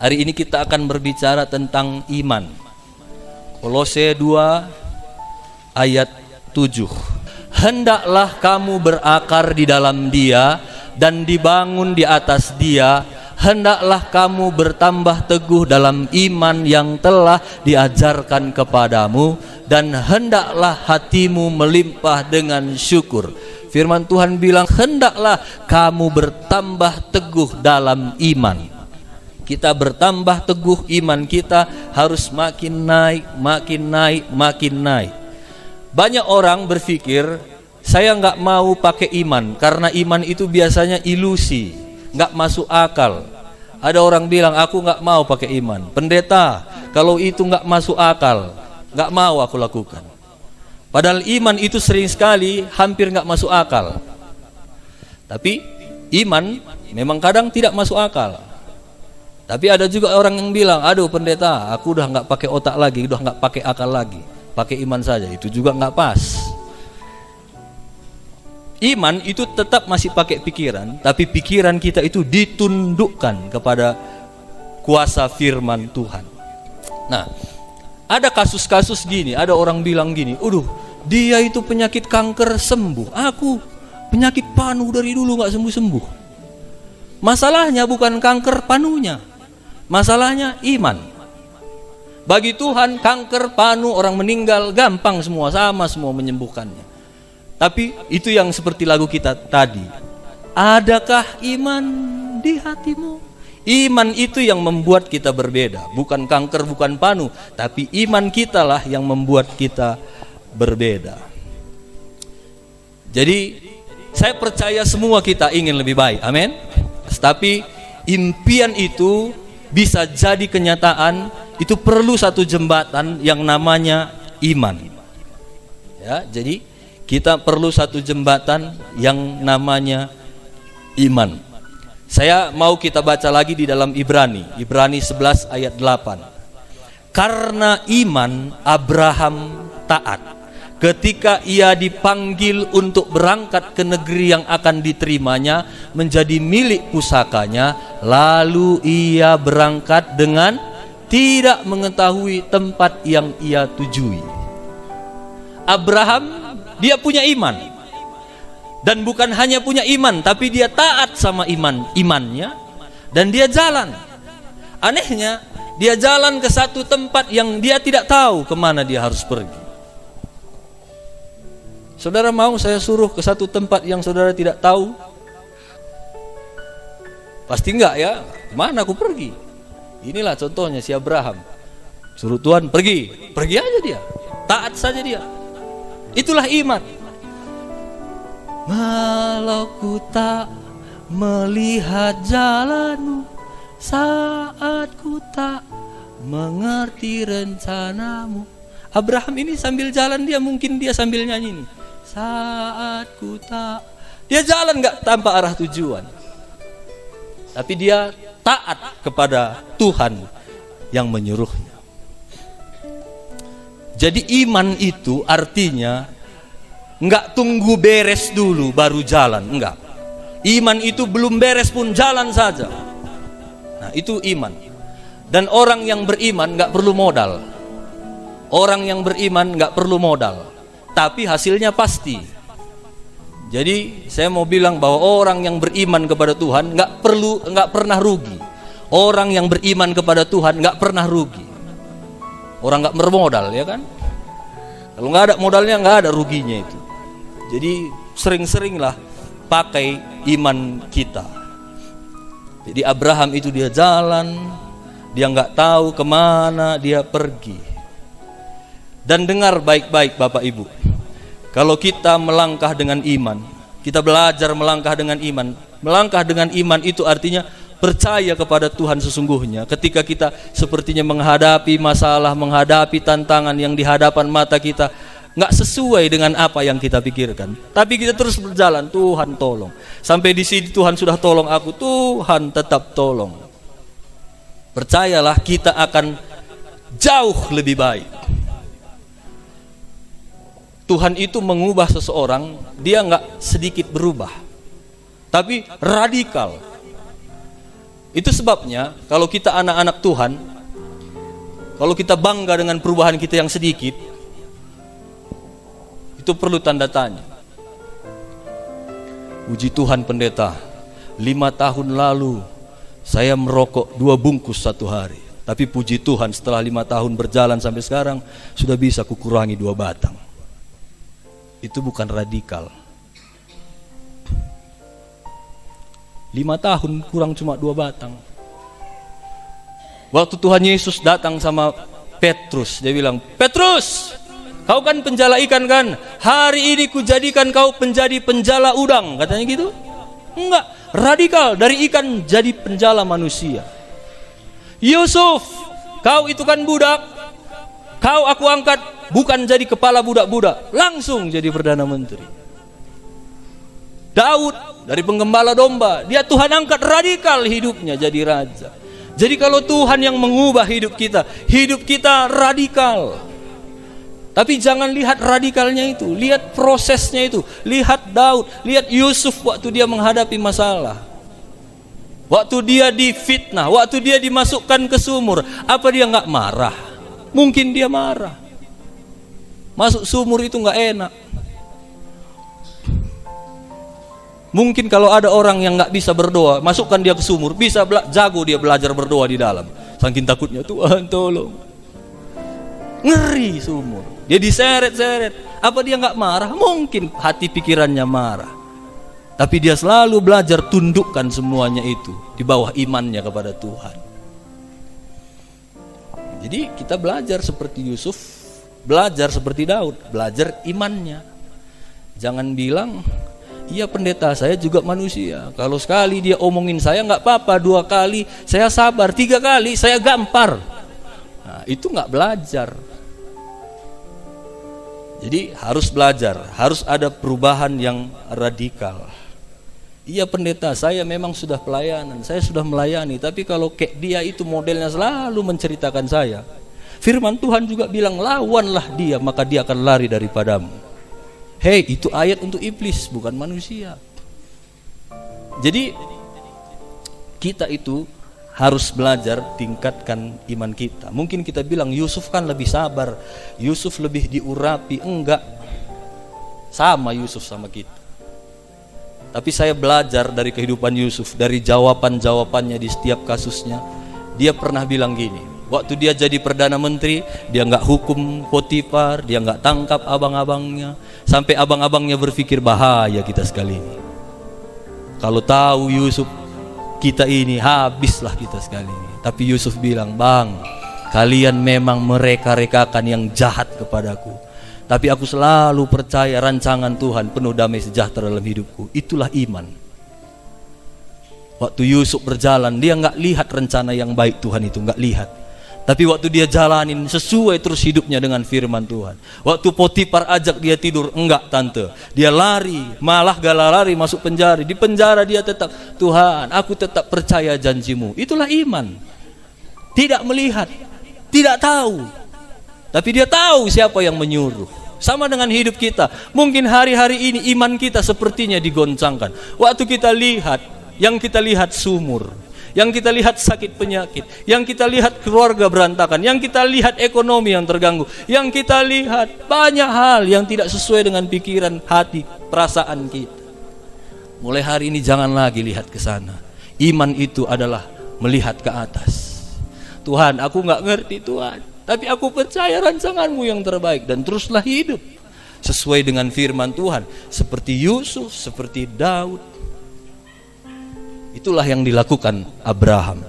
Hari ini kita akan berbicara tentang iman. Kolose 2 ayat 7. Hendaklah kamu berakar di dalam Dia dan dibangun di atas Dia. Hendaklah kamu bertambah teguh dalam iman yang telah diajarkan kepadamu, dan hendaklah hatimu melimpah dengan syukur. Firman Tuhan bilang, hendaklah kamu bertambah teguh dalam iman. Kita bertambah teguh, iman kita harus makin naik, makin naik, makin naik. Banyak orang berpikir, saya nggak mau pakai iman karena iman itu biasanya ilusi, nggak masuk akal. Ada orang bilang, aku nggak mau pakai iman. Pendeta, kalau itu nggak masuk akal, nggak mau aku lakukan. Padahal iman itu sering sekali hampir nggak masuk akal. Tapi iman memang kadang tidak masuk akal. Tapi ada juga orang yang bilang, aduh pendeta, aku udah nggak pakai otak lagi, udah nggak pakai akal lagi, pakai iman saja. Itu juga nggak pas. Iman itu tetap masih pakai pikiran, tapi pikiran kita itu ditundukkan kepada kuasa firman Tuhan. Nah, ada kasus-kasus gini, ada orang bilang gini, aduh, dia itu penyakit kanker sembuh, aku penyakit panu dari dulu nggak sembuh-sembuh. Masalahnya bukan kanker panunya, masalahnya iman. Bagi Tuhan kanker, panu, orang meninggal gampang semua, sama semua menyembuhkannya. Tapi itu yang seperti lagu kita tadi. Adakah iman di hatimu? Iman itu yang membuat kita berbeda. Bukan kanker, bukan panu, tapi iman kita lah yang membuat kita berbeda. Jadi saya percaya semua kita ingin lebih baik, amin. Tapi impian itu bisa jadi kenyataan, itu perlu satu jembatan yang namanya iman. Ya, jadi kita perlu satu jembatan yang namanya iman. Saya mau kita baca lagi di dalam Ibrani 11 ayat 8. Karena iman Abraham taat ketika ia dipanggil untuk berangkat ke negeri yang akan diterimanya menjadi milik pusakanya, lalu ia berangkat dengan tidak mengetahui tempat yang ia tujui. Abraham, dia punya iman, dan bukan hanya punya iman, tapi dia taat sama imannya, dan dia jalan. Anehnya, dia jalan ke satu tempat yang dia tidak tahu kemana dia harus pergi. Saudara mau saya suruh ke satu tempat yang saudara tidak tahu? Pasti enggak ya, kemana aku pergi? Inilah contohnya si Abraham. Suruh Tuhan pergi, pergi aja dia, taat saja dia. Itulah iman. Walau ku tak melihat jalanmu, saat ku tak mengerti rencanamu. Abraham ini sambil jalan mungkin dia sambil nyanyi nih. Saat ku tak, dia jalan nggak tanpa arah tujuan, tapi dia taat kepada Tuhan yang menyuruhnya. Jadi iman itu artinya nggak tunggu beres dulu baru jalan, enggak. Iman itu belum beres pun jalan saja. Nah, itu iman. Dan orang yang beriman nggak perlu modal. Orang yang beriman nggak perlu modal, tapi hasilnya pasti. Jadi saya mau bilang bahwa orang yang beriman kepada Tuhan nggak pernah rugi. Orang yang beriman kepada Tuhan nggak pernah rugi. Orang nggak bermodal, ya kan? Kalau nggak ada modalnya nggak ada ruginya itu. Jadi sering-seringlah pakai iman kita. Jadi Abraham itu dia jalan, dia nggak tahu kemana dia pergi. Dan dengar baik-baik Bapak Ibu, kalau kita melangkah dengan iman, kita belajar melangkah dengan iman. Melangkah dengan iman itu artinya percaya kepada Tuhan sesungguhnya. Ketika kita sepertinya menghadapi masalah, menghadapi tantangan yang di hadapan mata kita nggak sesuai dengan apa yang kita pikirkan, tapi kita terus berjalan, Tuhan tolong. Sampai di sini Tuhan sudah tolong aku, Tuhan tetap tolong. Percayalah kita akan jauh lebih baik. Tuhan itu mengubah seseorang, dia nggak sedikit berubah, tapi radikal. Itu sebabnya kalau kita anak-anak Tuhan, kalau kita bangga dengan perubahan kita yang sedikit, itu perlu tanda tanya. Puji Tuhan pendeta, 5 tahun lalu saya merokok 2 bungkus satu hari. Tapi puji Tuhan setelah 5 tahun berjalan sampai sekarang sudah bisa kukurangi 2 batang. Itu bukan radikal. 5 tahun kurang cuma 2 batang. Waktu Tuhan Yesus datang sama Petrus, dia bilang, Petrus, kau kan penjala ikan kan? Hari ini kujadikan kau menjadi penjala udang. Katanya gitu. Enggak, radikal, dari ikan jadi penjala manusia. Yusuf, kau itu kan budak, kau aku angkat bukan jadi kepala budak-budak, langsung jadi Perdana Menteri. Daud dari penggembala domba, dia Tuhan angkat radikal hidupnya jadi raja. Jadi kalau Tuhan yang mengubah hidup kita radikal. Tapi jangan lihat radikalnya itu, lihat prosesnya itu. Lihat Daud, lihat Yusuf waktu dia menghadapi masalah. Waktu dia difitnah, waktu dia dimasukkan ke sumur, apa dia nggak marah? Mungkin dia marah. Masuk sumur itu nggak enak. Mungkin kalau ada orang yang nggak bisa berdoa, masukkan dia ke sumur, bisa jago dia belajar berdoa di dalam. Saking takutnya, Tuhan tolong. Ngeri sumur. Dia diseret-seret. Apa dia nggak marah? Mungkin hati pikirannya marah. Tapi dia selalu belajar tundukkan semuanya itu di bawah imannya kepada Tuhan. Jadi kita belajar seperti Yusuf, belajar seperti Daud, belajar imannya. Jangan bilang, iya pendeta saya juga manusia. Kalau sekali dia omongin saya nggak apa-apa, 2 kali saya sabar, 3 kali saya gampar. Nah, itu nggak belajar. Jadi harus belajar, harus ada perubahan yang radikal. Iya pendeta, saya memang sudah pelayanan, saya sudah melayani, tapi kalau kayak dia itu modelnya selalu menceritakan saya. Firman Tuhan juga bilang, lawanlah dia, maka dia akan lari daripadamu. Hei, itu ayat untuk iblis, bukan manusia. Jadi kita itu harus belajar tingkatkan iman kita. Mungkin kita bilang Yusuf kan lebih sabar, Yusuf lebih diurapi. Enggak, sama Yusuf sama kita. Tapi saya belajar dari kehidupan Yusuf, dari jawaban-jawabannya di setiap kasusnya. Dia pernah bilang gini, waktu dia jadi Perdana Menteri, dia nggak hukum Potifar, dia nggak tangkap abang-abangnya, sampai abang-abangnya berpikir bahaya kita sekali ini. Kalau tahu Yusuf kita ini, habislah kita sekali ini. Tapi Yusuf bilang, bang, kalian memang mereka-rekakan yang jahat kepadaku, tapi aku selalu percaya rancangan Tuhan penuh damai sejahtera dalam hidupku. Itulah iman. Waktu Yusuf berjalan, dia nggak lihat rencana yang baik Tuhan itu, nggak lihat. Tapi waktu dia jalanin sesuai terus hidupnya dengan firman Tuhan. Waktu Potifar ajak dia tidur, enggak tante, dia lari, malah gala lari masuk penjara. Di penjara dia tetap, Tuhan aku tetap percaya janjimu. Itulah iman. Tidak melihat, tidak tahu, tapi dia tahu siapa yang menyuruh. Sama dengan hidup kita. Mungkin hari-hari ini iman kita sepertinya digoncangkan. Waktu kita lihat, yang kita lihat sumur, yang kita lihat sakit penyakit, yang kita lihat keluarga berantakan, yang kita lihat ekonomi yang terganggu, yang kita lihat banyak hal yang tidak sesuai dengan pikiran, hati, perasaan kita. Mulai hari ini jangan lagi lihat ke sana. Iman itu adalah melihat ke atas. Tuhan, aku nggak ngerti Tuhan, tapi aku percaya rancanganmu yang terbaik, dan teruslah hidup sesuai dengan firman Tuhan. Seperti Yusuf, seperti Daud. Itulah yang dilakukan Abraham.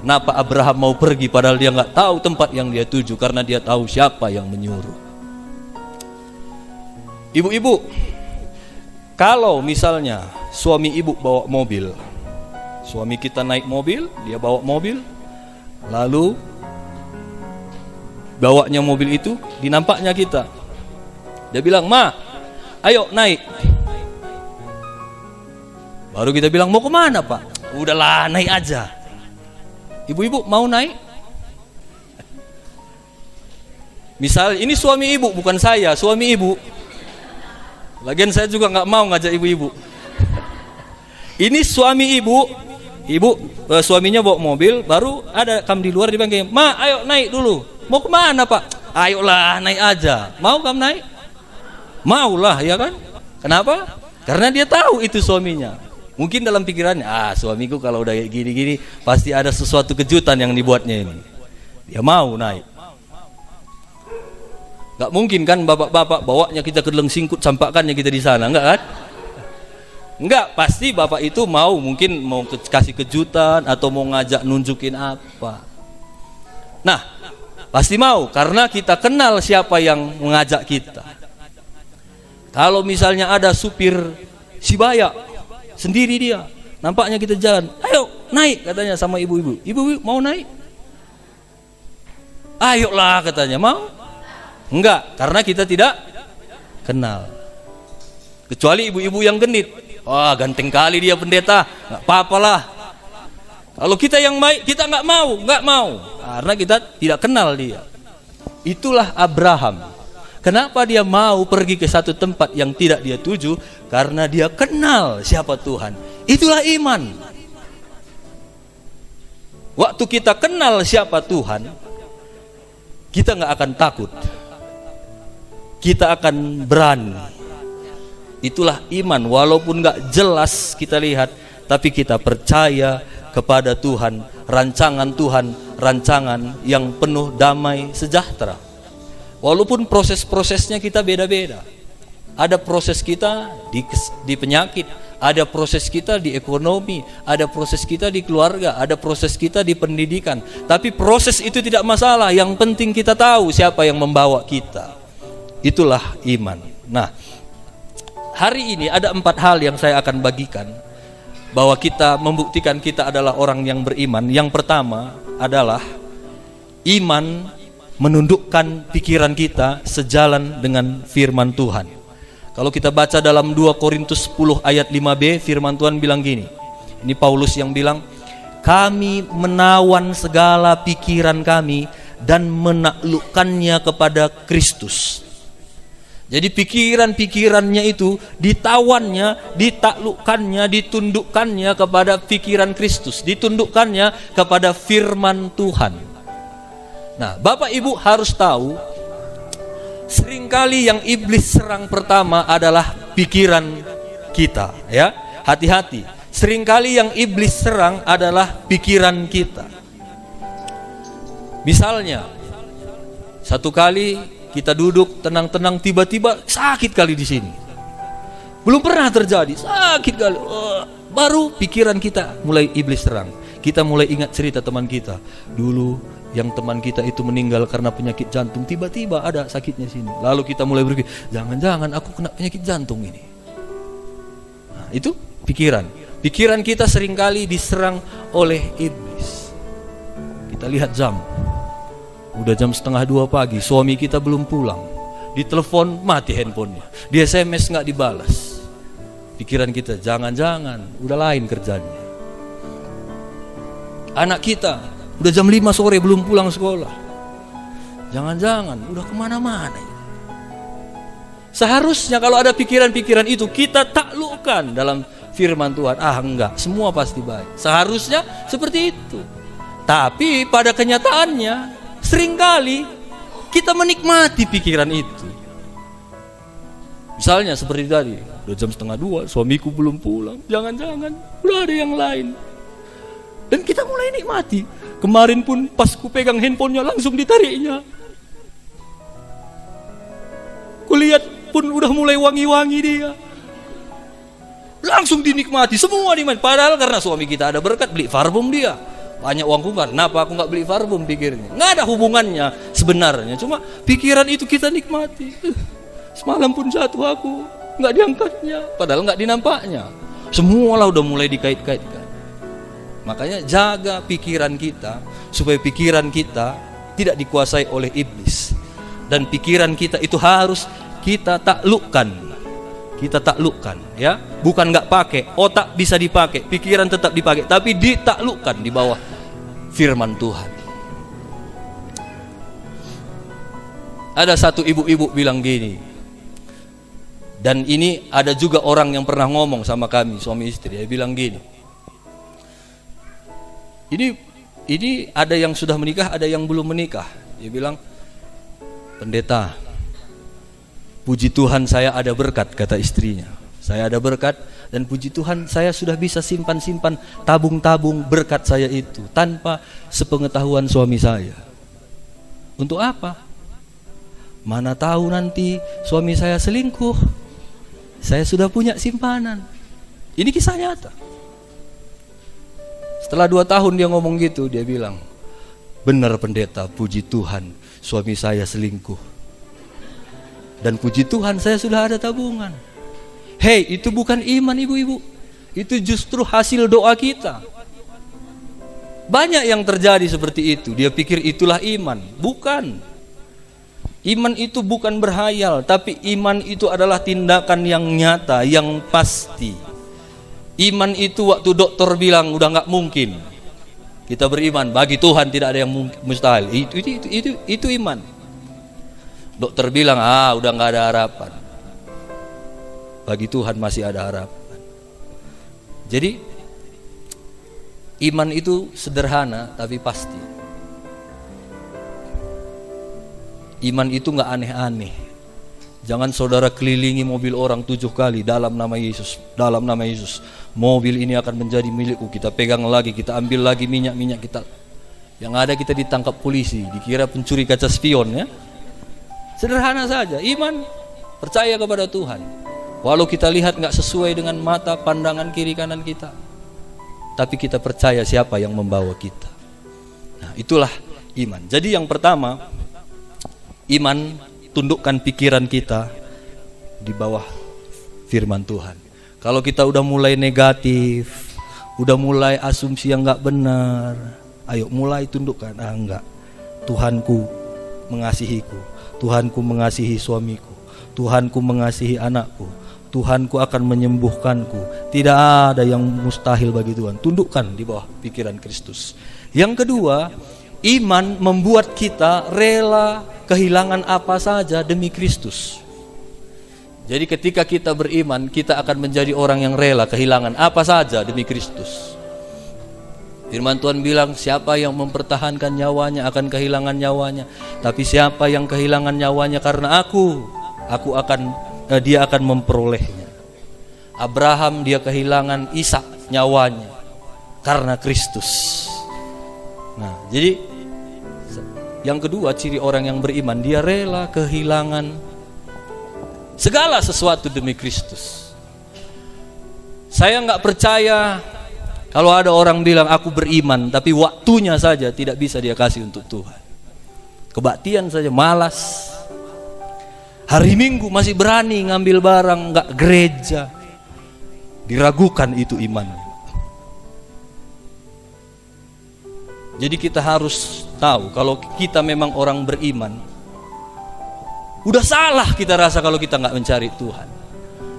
Kenapa Abraham mau pergi padahal dia nggak tahu tempat yang dia tuju? Karena dia tahu siapa yang menyuruh. Ibu-ibu, kalau misalnya suami ibu bawa mobil, suami kita naik mobil, dia bawa mobil, lalu bawanya mobil itu dinampaknya kita, dia bilang, ma, ayo naik. Baru kita bilang, mau kemana pak? Udahlah naik aja. Ibu-ibu mau naik? Misal ini suami ibu, bukan saya, suami ibu. Lagian saya juga nggak mau ngajak ibu-ibu. Ini suami ibu suaminya bawa mobil, baru ada kamu di luar, dipanggil, "Ma, ayo naik dulu." "Mau kemana, Pak?" "Ayolah, naik aja." "Mau kamu naik?" "Maulah," ya kan? Kenapa? Karena dia tahu itu suaminya. Mungkin dalam pikirannya, suamiku kalau udah kayak gini-gini pasti ada sesuatu kejutan yang dibuatnya ini. Dia mau naik. Gak mungkin kan bapak-bapak bawanya kita ke Leng Singkut, campakkannya kita di sana, enggak kan? Enggak, pasti bapak itu mungkin mau kasih kejutan atau mau ngajak nunjukin apa. Nah, pasti mau karena kita kenal siapa yang mengajak kita. Kalau misalnya ada supir Sibaya sendiri dia, nampaknya kita jalan, "Ayo naik," katanya sama ibu-ibu. "Ibu mau naik?" "Ayolah," katanya. "Mau?" Enggak, karena kita tidak kenal. Kecuali ibu-ibu yang genit, "Wah, ganteng kali dia pendeta, nggak apa-apalah." Kalau kita yang baik, kita nggak mau, karena kita tidak kenal dia. Itulah Abraham. Kenapa dia mau pergi ke satu tempat yang tidak dia tuju? Karena dia kenal siapa Tuhan. Itulah iman. Waktu kita kenal siapa Tuhan, kita nggak akan takut. Kita akan berani. Itulah iman. Walaupun gak jelas kita lihat, tapi kita percaya kepada Tuhan, rancangan Tuhan, rancangan yang penuh damai sejahtera. Walaupun proses-prosesnya kita beda-beda. Ada proses kita di penyakit, ada proses kita di ekonomi, ada proses kita di keluarga, ada proses kita di pendidikan. Tapi proses itu tidak masalah. Yang penting kita tahu siapa yang membawa kita. Itulah iman. Nah, hari ini ada 4 hal yang saya akan bagikan bahwa kita membuktikan kita adalah orang yang beriman. Yang pertama adalah iman menundukkan pikiran kita sejalan dengan firman Tuhan. Kalau kita baca dalam 2 Korintus 10 ayat 5b, firman Tuhan bilang gini. Ini Paulus yang bilang, "Kami menawan segala pikiran kami dan menaklukkannya kepada Kristus." Jadi pikiran-pikirannya itu ditawannya, ditaklukkannya, ditundukkannya kepada pikiran Kristus, ditundukkannya kepada firman Tuhan. Nah, Bapak Ibu harus tahu, seringkali yang iblis serang pertama adalah pikiran kita, ya. Hati-hati. Seringkali yang iblis serang adalah pikiran kita. Misalnya, satu kali kita duduk tenang-tenang, tiba-tiba sakit kali di sini. Belum pernah terjadi, sakit kali. Baru pikiran kita mulai iblis serang. Kita mulai ingat cerita teman kita. Dulu yang teman kita itu meninggal karena penyakit jantung, tiba-tiba ada sakitnya sini. Lalu kita mulai berpikir, jangan-jangan aku kena penyakit jantung ini. Nah, itu pikiran. Pikiran kita seringkali diserang oleh iblis. Kita lihat jam. Udah jam 1:30 pagi, suami kita belum pulang. Ditelepon, mati handphonenya. Di SMS nggak dibalas. Pikiran kita, jangan-jangan udah lain kerjanya. Anak kita udah jam 5 sore belum pulang sekolah. Jangan-jangan udah kemana-mana. Seharusnya kalau ada pikiran-pikiran itu kita taklukkan dalam firman Tuhan. Enggak, semua pasti baik. Seharusnya seperti itu. Tapi pada kenyataannya seringkali kita menikmati pikiran itu. Misalnya seperti tadi, udah jam 1:30, suamiku belum pulang. Jangan-jangan udah ada yang lain. Dan kita mulai nikmati. Kemarin pun pas ku pegang handphonenya langsung ditariknya. Kulihat pun udah mulai wangi-wangi dia. Langsung dinikmati, semua dimain. Padahal karena suami kita ada berkat, beli parfum dia. Banyak uangku kan, kenapa aku nggak beli parfum pikirnya? Nggak ada hubungannya sebenarnya, cuma pikiran itu kita nikmati. Semalam pun jatuh aku, nggak diangkatnya, padahal nggak dinampaknya. Semualah udah mulai dikait-kaitkan. Makanya jaga pikiran kita supaya pikiran kita tidak dikuasai oleh iblis. Dan pikiran kita itu harus kita taklukkan. Kita taklukkan, ya. Bukan nggak pakai, otak bisa dipakai, pikiran tetap dipakai, tapi ditaklukkan di bawah firman Tuhan. Ada satu ibu-ibu bilang gini, dan ini ada juga orang yang pernah ngomong sama kami, suami istri, dia bilang gini, Ini ada yang sudah menikah, ada yang belum menikah. Dia bilang, pendeta, puji Tuhan saya ada berkat, kata istrinya. Saya ada berkat dan puji Tuhan saya sudah bisa simpan-simpan, tabung-tabung berkat saya itu tanpa sepengetahuan suami saya. Untuk apa? Mana tahu nanti suami saya selingkuh. Saya sudah punya simpanan. Ini kisah nyata. Setelah 2 tahun dia ngomong gitu, dia bilang, benar pendeta, puji Tuhan suami saya selingkuh. Dan puji Tuhan saya sudah ada tabungan. Hei, itu bukan iman ibu-ibu. Itu justru hasil doa kita. Banyak yang terjadi seperti itu. Dia pikir itulah iman. Bukan. Iman itu bukan berhayal, tapi iman itu adalah tindakan yang nyata, yang pasti. Iman itu waktu dokter bilang udah nggak mungkin, kita beriman bagi Tuhan tidak ada yang mustahil. Itu iman. Dokter bilang udah nggak ada harapan, bagi Tuhan masih ada harapan. Jadi iman itu sederhana tapi pasti. Iman itu nggak aneh-aneh. Jangan saudara kelilingi mobil orang 7 kali dalam nama Yesus, dalam nama Yesus. Mobil ini akan menjadi milikku. Kita pegang lagi, kita ambil lagi minyak kita. Yang ada kita ditangkap polisi, dikira pencuri kaca spion ya. Sederhana saja. Iman, percaya kepada Tuhan. Walau kita lihat nggak sesuai dengan mata pandangan kiri kanan kita, tapi kita percaya siapa yang membawa kita. Nah, itulah iman. Jadi yang pertama, iman, tundukkan pikiran kita di bawah firman Tuhan. Kalau kita udah mulai negatif, udah mulai asumsi yang nggak benar, ayo mulai tundukkan. Enggak, Tuhanku mengasihiku, Tuhanku mengasihi suamiku, Tuhanku mengasihi anakku, Tuhanku akan menyembuhkanku. Tidak ada yang mustahil bagi Tuhan. Tundukkan di bawah pikiran Kristus. Yang kedua, iman membuat kita rela kehilangan apa saja demi Kristus. Jadi ketika kita beriman, kita akan menjadi orang yang rela kehilangan apa saja demi Kristus. Firman Tuhan bilang, siapa yang mempertahankan nyawanya akan kehilangan nyawanya, tapi siapa yang kehilangan nyawanya karena dia akan memperolehnya. Abraham dia kehilangan Ishak nyawanya karena Kristus. Nah, jadi yang kedua, ciri orang yang beriman, dia rela kehilangan segala sesuatu demi Kristus. Saya nggak percaya kalau ada orang bilang aku beriman, tapi waktunya saja tidak bisa dia kasih untuk Tuhan. Kebaktian saja malas. Hari Minggu masih berani ngambil barang, nggak gereja. Diragukan itu imannya. Jadi kita harus tahu kalau kita memang orang beriman, udah salah kita rasa kalau kita nggak mencari Tuhan.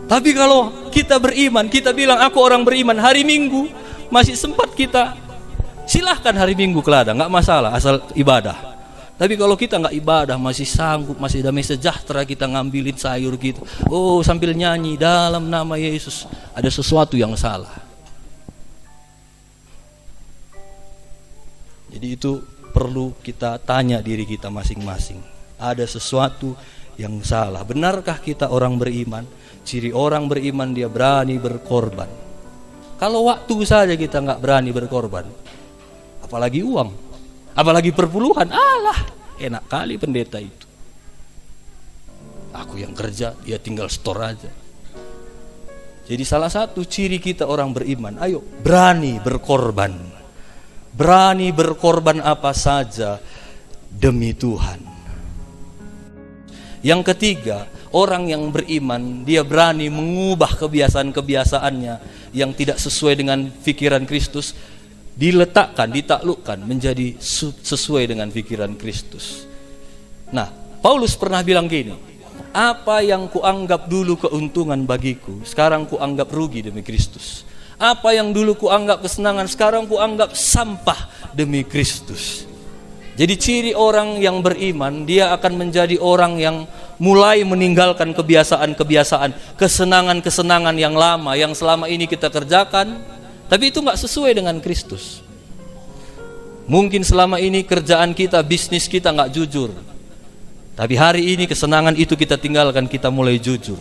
Tapi kalau kita beriman, kita bilang aku orang beriman, hari Minggu masih sempat kita, silahkan hari Minggu ke ladang, nggak masalah asal ibadah. Tapi kalau kita nggak ibadah, masih sanggup, masih damai sejahtera kita ngambilin sayur gitu, sambil nyanyi dalam nama Yesus, ada sesuatu yang salah. Jadi itu perlu kita tanya diri kita masing-masing. Ada sesuatu yang salah. Benarkah kita orang beriman? Ciri orang beriman, dia berani berkorban. Kalau waktu saja kita nggak berani berkorban, apalagi uang, apalagi perpuluhan. Alah, enak kali pendeta itu. Aku yang kerja, dia tinggal store aja. Jadi salah satu ciri kita orang beriman, ayo berani berkorban. Berani berkorban apa saja demi Tuhan. Yang ketiga, orang yang beriman, dia berani mengubah kebiasaan-kebiasaannya yang tidak sesuai dengan pikiran Kristus, diletakkan, ditaklukkan menjadi sesuai dengan pikiran Kristus. Nah, Paulus pernah bilang gini, apa yang kuanggap dulu keuntungan bagiku, sekarang kuanggap rugi demi Kristus. Apa yang dulu kuanggap kesenangan, sekarang kuanggap sampah demi Kristus. Jadi ciri orang yang beriman, dia akan menjadi orang yang mulai meninggalkan kebiasaan-kebiasaan, kesenangan-kesenangan yang lama, yang selama ini kita kerjakan, tapi itu gak sesuai dengan Kristus. Mungkin selama ini kerjaan kita, bisnis kita nggak jujur. Tapi hari ini kesenangan itu kita tinggalkan, kita mulai jujur.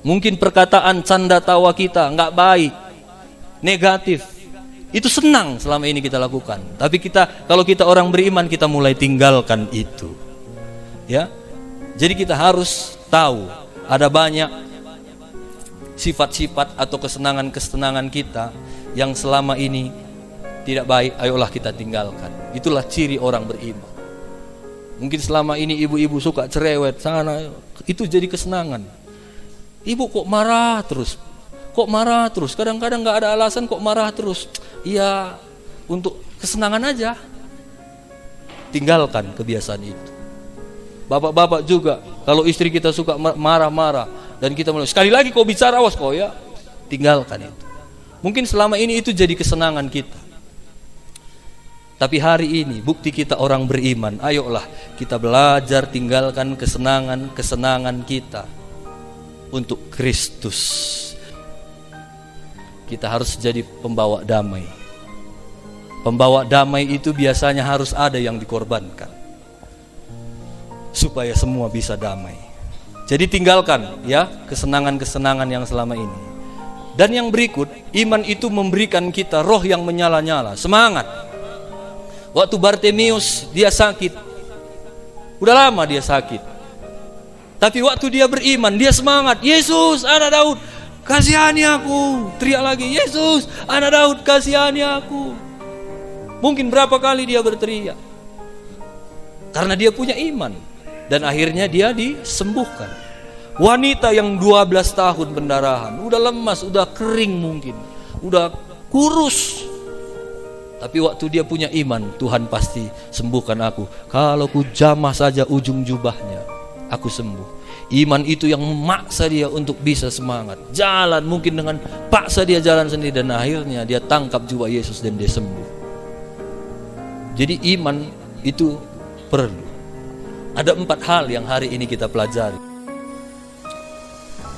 Mungkin perkataan canda tawa kita nggak baik, negatif. Itu senang selama ini kita lakukan. Tapi kalau kita orang beriman, kita mulai tinggalkan itu. Ya. Jadi kita harus tahu ada banyak sifat-sifat atau kesenangan-kesenangan kita yang selama ini tidak baik, ayolah kita tinggalkan. Itulah ciri orang beriman. Mungkin selama ini ibu-ibu suka cerewet sana, itu jadi kesenangan. Ibu kok marah terus? Kok marah terus? Kadang-kadang gak ada alasan kok marah terus. Iya, untuk kesenangan aja. Tinggalkan kebiasaan itu. Bapak-bapak juga, kalau istri kita suka marah-marah dan kita mulai, sekali lagi kau bicara, awas kau ya, tinggalkan itu. Mungkin selama ini itu jadi kesenangan kita. Tapi hari ini bukti kita orang beriman, ayolah kita belajar tinggalkan kesenangan kita untuk Kristus. Kita harus jadi pembawa damai. Pembawa damai itu biasanya harus ada yang dikorbankan supaya semua bisa damai. Jadi tinggalkan ya kesenangan-kesenangan yang selama ini. Dan yang berikut, iman itu memberikan kita roh yang menyala-nyala, semangat. Waktu Bartimeus dia sakit, udah lama dia sakit, tapi waktu dia beriman dia semangat. Yesus anak Daud, kasihani aku. Teriak lagi, Yesus anak Daud, kasihani aku. Mungkin berapa kali dia berteriak, karena dia punya iman. Dan akhirnya dia disembuhkan. Wanita yang 12 tahun pendarahan, udah lemas, udah kering mungkin, udah kurus. Tapi waktu dia punya iman, Tuhan pasti sembuhkan aku. Kalau ku jamah saja ujung jubahnya, aku sembuh. Iman itu yang memaksa dia untuk bisa semangat. Jalan mungkin dengan paksa dia jalan sendiri, dan akhirnya dia tangkap jubah Yesus dan dia sembuh. Jadi iman itu perlu. Ada 4 hal yang hari ini kita pelajari.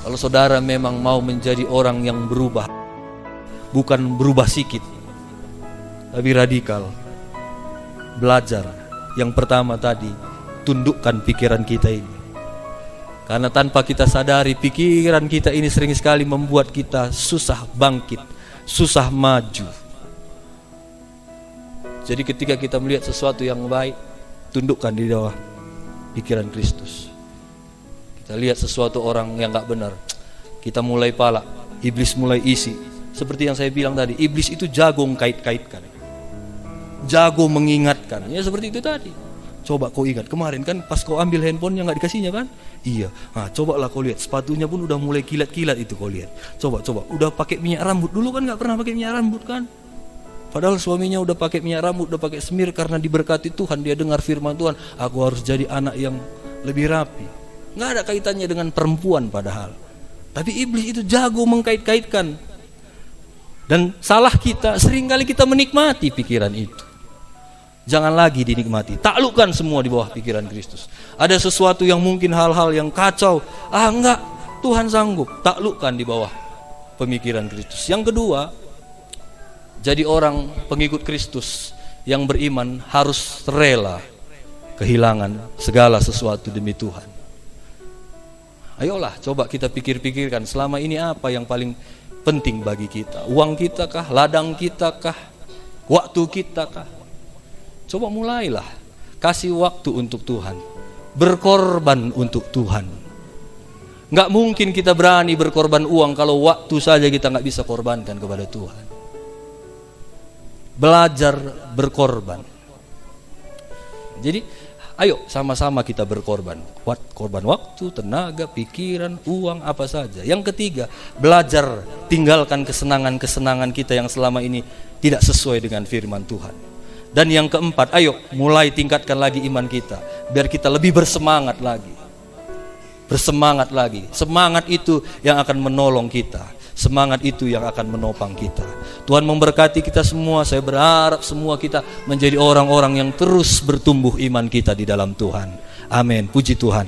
Kalau saudara memang mau menjadi orang yang berubah, bukan berubah sikit, tapi radikal, belajar. Yang pertama tadi, tundukkan pikiran kita ini. Karena tanpa kita sadari, pikiran kita ini sering sekali membuat kita susah bangkit, susah maju. Jadi ketika kita melihat sesuatu yang baik, tundukkan di bawah pikiran Kristus. Kita lihat sesuatu orang yang gak benar, kita mulai pala, iblis mulai isi. Seperti yang saya bilang tadi, iblis itu jago mengkait-kaitkan, jago mengingatkan. Ya seperti itu tadi. Coba kau ingat, kemarin kan pas kau ambil handphonenya gak dikasihnya kan? Iya. Nah, cobalah kau lihat, sepatunya pun udah mulai kilat-kilat itu kau lihat. Coba, udah pakai minyak rambut. Dulu kan gak pernah pakai minyak rambut kan? Padahal suaminya udah pakai minyak rambut, udah pakai semir, karena diberkati Tuhan, dia dengar firman Tuhan, aku harus jadi anak yang lebih rapi. Nggak ada kaitannya dengan perempuan padahal. Tapi iblis itu jago mengkait-kaitkan. Dan salah kita, seringkali kita menikmati pikiran itu. Jangan lagi dinikmati, taklukkan semua di bawah pikiran Kristus. Ada sesuatu yang mungkin hal-hal yang kacau, enggak, Tuhan sanggup, taklukkan di bawah pemikiran Kristus. Yang kedua, jadi orang pengikut Kristus yang beriman harus rela kehilangan segala sesuatu demi Tuhan. Ayolah coba kita pikir-pikirkan, selama ini apa yang paling penting bagi kita? Uang kita kah? Ladang kita kah? Waktu kita kah? Coba mulailah kasih waktu untuk Tuhan, berkorban untuk Tuhan. Nggak mungkin kita berani berkorban uang kalau waktu saja kita nggak bisa korbankan kepada Tuhan. Belajar berkorban. Jadi ayo sama-sama kita berkorban. Korban waktu, tenaga, pikiran, uang, apa saja. Yang ketiga, belajar tinggalkan kesenangan-kesenangan kita yang selama ini tidak sesuai dengan firman Tuhan. Dan yang keempat, ayo mulai tingkatkan lagi iman kita, biar kita lebih bersemangat lagi. Bersemangat lagi. Semangat itu yang akan menolong kita. Semangat itu yang akan menopang kita. Tuhan memberkati kita semua. Saya berharap semua kita menjadi orang-orang yang terus bertumbuh iman kita di dalam Tuhan. Amin. Puji Tuhan.